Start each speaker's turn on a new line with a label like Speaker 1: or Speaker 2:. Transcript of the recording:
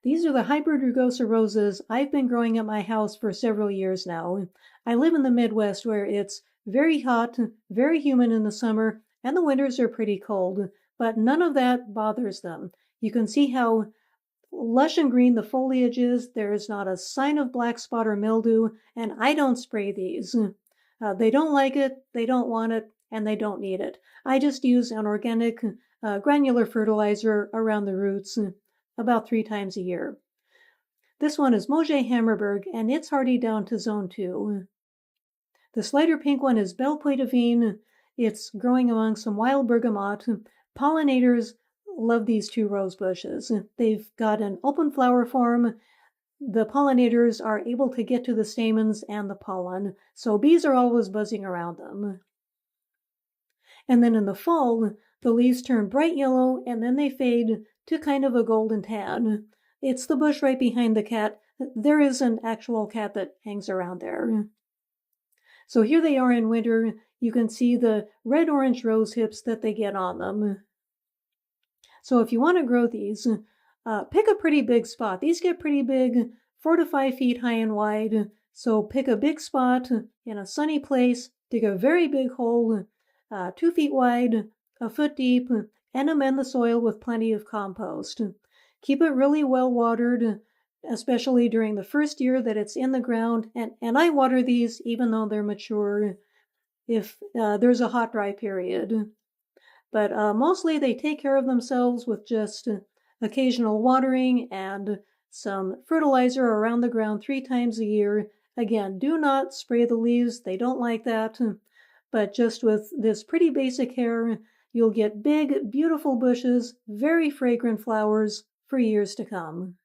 Speaker 1: These are the hybrid Rugosa roses I've been growing at my house for several years now. I live in the Midwest where it's very hot, very humid in the summer, and the winters are pretty cold, but none of that bothers them. You can see how lush and green the foliage is. There is not a sign of black spot or mildew, and I don't spray these. They don't like it, they don't want it, and they don't need it. I just use an organic granular fertilizer around the roots about 3 times a year. This one is Moje Hammarberg, and it's hardy down to zone 2. This lighter pink one is Belle Poitevine. It's growing among some wild bergamot. Pollinators love these 2 rose bushes. They've got an open flower form. The pollinators are able to get to the stamens and the pollen, so bees are always buzzing around them. And then in the fall, the leaves turn bright yellow and then they fade to kind of a golden tan. It's the bush right behind the cat. There is an actual cat that hangs around there. So here they are in winter. You can see the red-orange rose hips that they get on them. So if you want to grow these, pick a pretty big spot. These get pretty big, 4 to 5 feet high and wide. So pick a big spot in a sunny place, dig a very big hole, 2 feet wide, a foot deep, and amend the soil with plenty of compost. Keep it really well watered, especially during the first year that it's in the ground. And I water these even though they're mature if there's a hot, dry period. But mostly they take care of themselves with just occasional watering and some fertilizer around the ground 3 times a year. Again, do not spray the leaves. They don't like that. But just with this pretty basic care, you'll get big, beautiful bushes, very fragrant flowers for years to come.